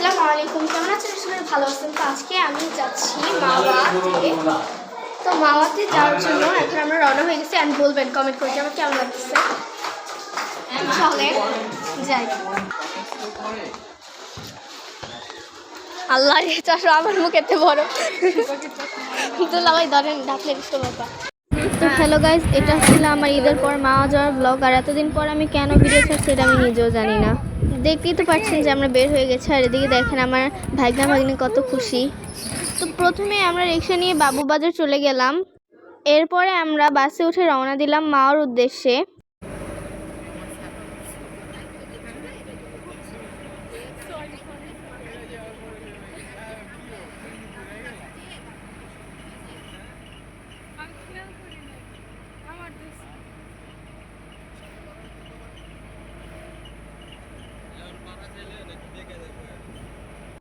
আসসালামু আলাইকুম, কেমন আছেন? সবাই ভালো আছেন? তো আজকে আমি যাচ্ছি মাওয়াতে। তো মাওয়াতে যাওয়ার জন্য এখন আমরা রওনা হয়ে গেছি। আমি বলবেন কমেন্ট করে আমার কেমন লাগতেছে। চলে যাই। আল্লাহ রে, চাষো আমার মুখ এত বড়। দুলাভাই ধরেন ডাকলে বিশ্বলতা। তো হ্যালো গাইজ, এটা ছিল আমার ঈদের পর মাওয়া যাওয়ার ব্লগ। আর এতদিন পর আমি কেন ভিডিও ছাড়ছি এটা আমি নিজেও জানি না। দেখতেই তো পাচ্ছেন যে আমরা বের হয়ে গেছি। আর এদিকে দেখেন আমার ভাগ্না ভাগ্নি কত খুশি। তো প্রথমে আমরা রিক্সা নিয়ে বাবুবাজার চলে গেলাম। এরপরে আমরা বাসে উঠে রওনা দিলাম মাওয়ার উদ্দেশ্যে।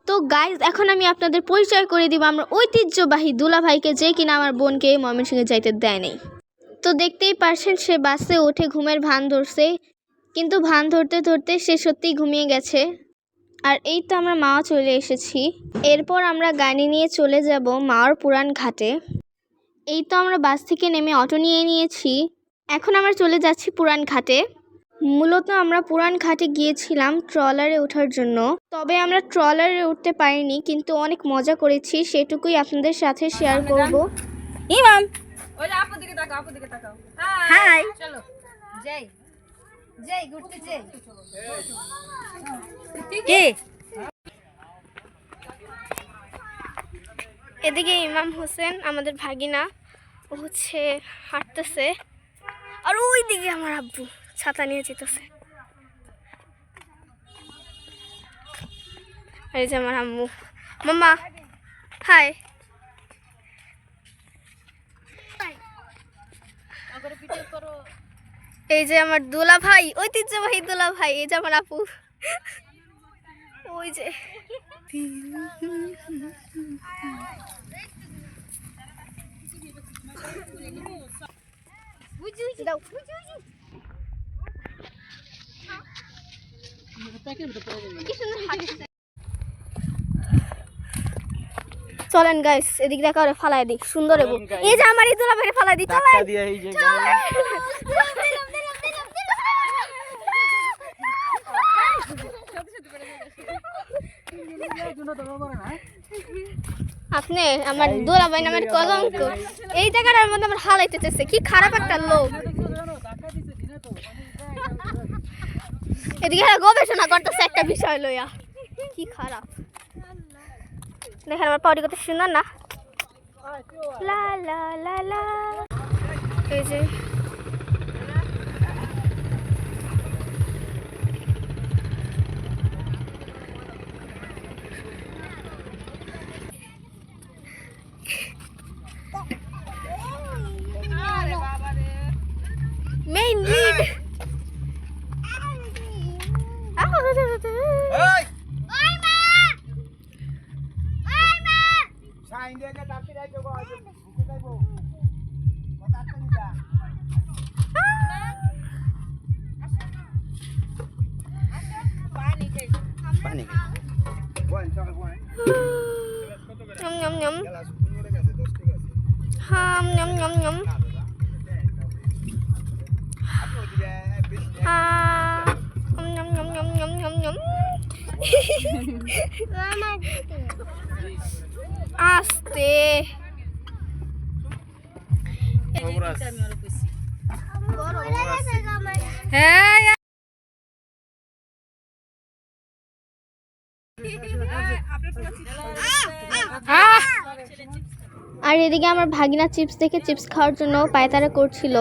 তো গাইজ, এখন আমি আপনাদের পরিচয় করে দিব আমরা ঐতিহ্যবাহী দুলাভাইকে, যে কিনা আমার বোনকে ময়মনসিংহে যাইতে দেয় নাই। তো দেখতেই পারছেন সে বাসে উঠে ঘুমের ভান ধরছে, কিন্তু ভান ধরতে ধরতে সে সত্যিই ঘুমিয়ে গেছে। আর এই তো আমরা মাওয়া চলে এসেছি। এরপর আমরা গাড়ি নিয়ে চলে যাব মাওয়ার পুরান ঘাটে। এই তো আমরা বাস থেকে নেমে অটো নিয়ে নিয়েছি। এখন আমরা চলে যাচ্ছি পুরান ঘাটে। মূলত আমরা পুরান ঘাটে গিয়েছিলাম ট্রলারে ওঠার জন্য, তবে আমরা ট্রলারে উঠতে পারিনি, কিন্তু অনেক মজা করেছি, সেটুকুই আপনাদের সাথে শেয়ার করব। ইমাম ওই আপু দিকে তাকাও হাই চলো যাই ঘুরতে যাই কি এদিকে ইমাম হোসেন আমাদের ভাগিনা, ও হচ্ছে হাঁটতেছে। আর ওই দিকে আমার আব্বু ছাতা নিয়ে যেতেছে। আর এই যে আমার আম্মু। মাম্মা হাই। এই যে আমার দুলা ভাই, ঐতিহ্যবাহী দুলা ভাই। এই যে আমার আপু, ওই যে চলেন গাইস, এদিক দেখা ফালাই দিই সুন্দর। এই যে আমার দুলা ভাই ফালাই দিই। আপনি আমার দুলা ভাই নামের কলঙ্ক এই জায়গাটার মধ্যে আমার হালাইতে চাইছে। কি খারাপ একটা লোক। এদিকে গবেষণা করতেছে একটা বিষয় লইয়া। কি খারাপ দেখেন আমার পাউডি কত সুন্দর না। লা লা লা লা। এই যে মেইন লিড। আস্তে হ্যাঁ। আর এদিকে আমার ভাগিনা চিপস দেখে চিপস খাওয়ার জন্য পায়তারা করছিল।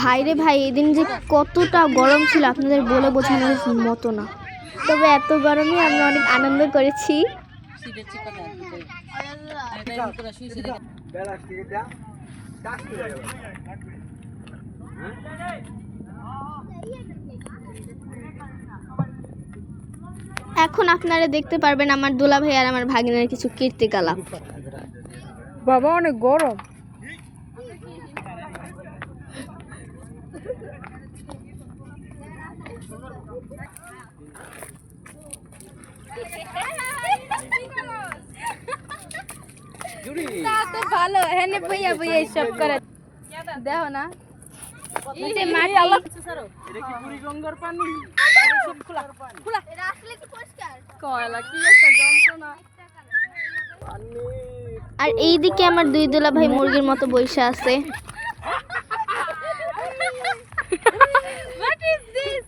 ভাইরে ভাই, এদিন যে কতটা গরম ছিল আপনাদের বলে বোঝানোর মতো না। তবে এত গরমে আমরা অনেক আনন্দ করেছি। এখন আপনারা দেখতে পারবেন আমার দুলা ভাই আর আমার ভাগিনার কিছু কীর্তিকলাপ। বাবা অনেক গরম। তো ভালো হেনে ভইয়া ভইয়া সব করে দেখো না এই যে মাটি এটা কি বুড়িগঙ্গার পানি? খোলা খোলা এটা আসলে কি পরিষ্কার? কয়লা কি একটা যন্ত্রণা। আর এইদিকে আমার দুই দুলা ভাই মুরগির মতো বসে আছে। What is this?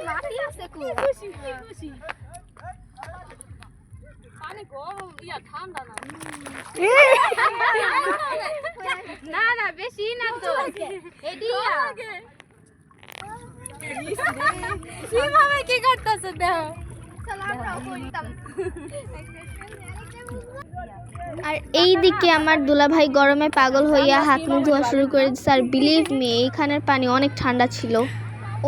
মাটি আছে কো? খুশি খুশি পানি গরম ইয়া ঠান্ডা না না না বেশি না তো এডিয়া কিভাবে কি করতেছ দেখো আর এইদিকে আমার দুলাভাই গরমে পাগল হইয়া হাত মুখ ধোয়া শুরু করে দিচ্ছে। আর বিলিভ মি এইখানের পানি অনেক ঠান্ডা ছিল।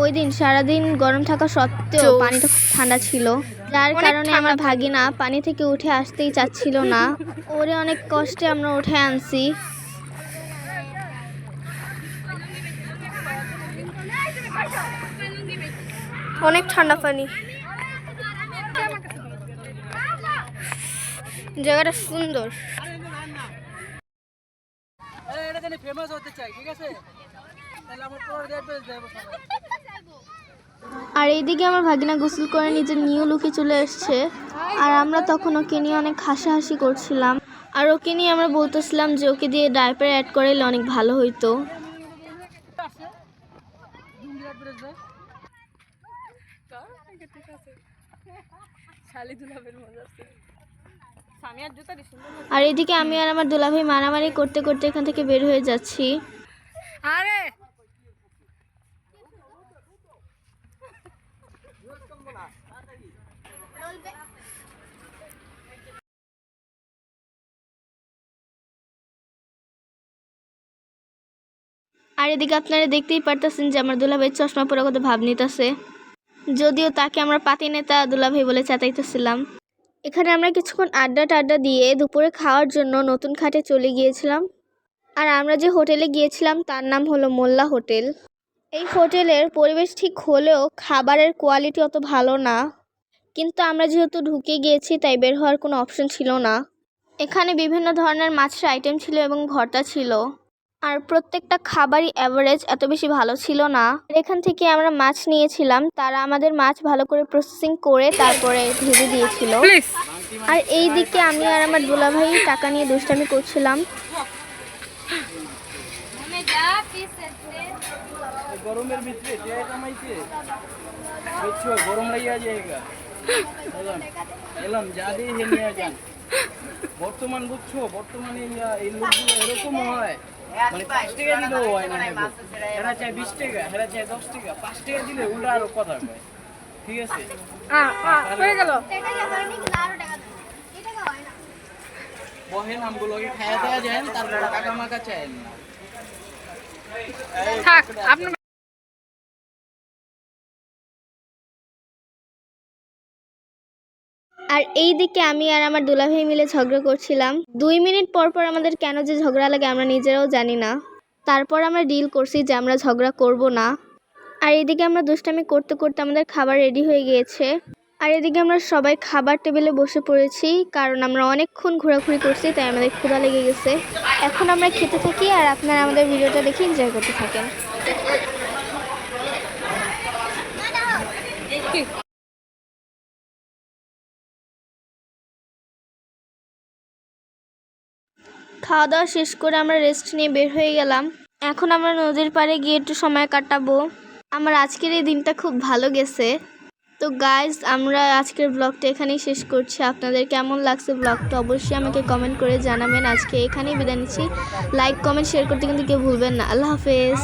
ওই দিন সারাদিন গরম থাকা সত্ত্বেও পানিটা খুব ঠান্ডা ছিল, যার কারণে আমার ভাগিনা পানি থেকে উঠে আসতেই চাচ্ছিল না। ওরে অনেক কষ্টে আমরা উঠে আনছি। অনেক ঠান্ডা পানি, জায়গাটা সুন্দর। এটা জানি ফেমাস হতে চাই, ঠিক আছে? তাহলে আমার পরে দেখবে যাবো সবাই। আর এইদিকে আমার ভাগিনা গোসল করে নিজের নিউ লুকে চলে এসছে। আর আমরা তখন ওকে নিয়ে অনেক হাসাহাসি করছিলাম। আর ওকে নিয়ে আমরা বলতেছিলাম যে ওকে দিয়ে ডাইপার অ্যাড করাইলে অনেক ভালো হইতো। আর এদিকে আমি আর আমার দুলাভাই মারামারি করতে করতে এখান থেকে বের হয়ে যাচ্ছি। আরে আর এদিকে আপনারা দেখতেই পারতেছেন যে আমার দুলাভাই চশমা পরে কত ভাব নিতেছে, যদিও তাকে আমরা পাতি নেতা দুলাভাই বলে চেঁচাইতেছিলাম। এখানে আমরা কিছুক্ষণ আড্ডা টাড্ডা দিয়ে দুপুরে খাওয়ার জন্য নতুন খাটে চলে গিয়েছিলাম। আর আমরা যে হোটেলে গিয়েছিলাম তার নাম হলো মোল্লা হোটেল। এই হোটেলের পরিবেশ ঠিক হলেও খাবারের কোয়ালিটি অত ভালো না, কিন্তু আমরা যেহেতু ঢুকে গিয়েছি তাই বের হওয়ার কোনো অপশন ছিল না। এখানে বিভিন্ন ধরনের মাছের আইটেম ছিল এবং ভর্তা ছিল, আর প্রত্যেকটা খাবারই অ্যাভারেজ, এত বেশি ভালো ছিল না। এখান থেকে আমরা মাছ নিয়েছিলাম, তারা আমাদের মাছ ভালো করে প্রসেসিং করে তারপরে ভেজে দিয়েছিল। আর এই দিকে আমি আর আমার দুলাভাই টাকা নিয়ে দুষ্টামি করছিলাম। গরমের ভিতরে যে কামাইছে বুঝছো, গরম লাগিয়া যায়গা। এলাম যা দিয়ে নিয়ে যান। বর্তমান বুঝছো, বর্তমানে এই লোকগুলো এরকম হয়, মানে 5 টাকা দিলেও হয় না। এরা চায় 20 টাকা, এরা চায় 10 টাকা। 5 টাকা দিলে উল্টা আরো কথা কয়, ঠিক আছে? হয়ে গেল বহেন আমগুলোকে খাইয়া দেওয়া যায় না, তারপরে টাকা মাকা চায় না। থাক আপনার। আর এই দিকে আমি আর আমার দুলাভাই মিলে ঝগড়া করছিলাম। 2 মিনিট পর পর আমাদের কেন যে ঝগড়া লাগে আমরা নিজেরাও জানি না। তারপর আমরা ডিল করছি যে আমরা ঝগড়া করব না। আর এদিকে আমরা দুষ্টামি করতে করতে আমাদের খাবার রেডি হয়ে গিয়েছে। আর এদিকে আমরা সবাই খাবার টেবিলে বসে পড়েছি, কারণ আমরা অনেকক্ষণ ঘোরাঘুরি করছি তাই আমাদের ক্ষুধা লেগে গেছে। এখন আমরা খেতে থাকি আর আপনারা আমাদের ভিডিওটা দেখে এনজয় করতে থাকেন। খাওয়া দাওয়া শেষ করে আমরা রেস্ট নিয়ে বের হয়ে গেলাম। এখন আমরা নদীর পাড়ে গিয়ে একটু সময় কাটাবো। আমার আজকের এই দিনটা খুব ভালো গেছে। তো গাইজ, আমরা আজকের ব্লগটা এখানেই শেষ করছি। আপনাদের কেমন লাগছে ব্লগটা অবশ্যই আমাকে কমেন্ট করে জানাবেন। আজকে এখানেই বিদায় নিচ্ছি। লাইক কমেন্ট শেয়ার করতে কিন্তু কেউ ভুলবেন না। আল্লাহ হাফেজ।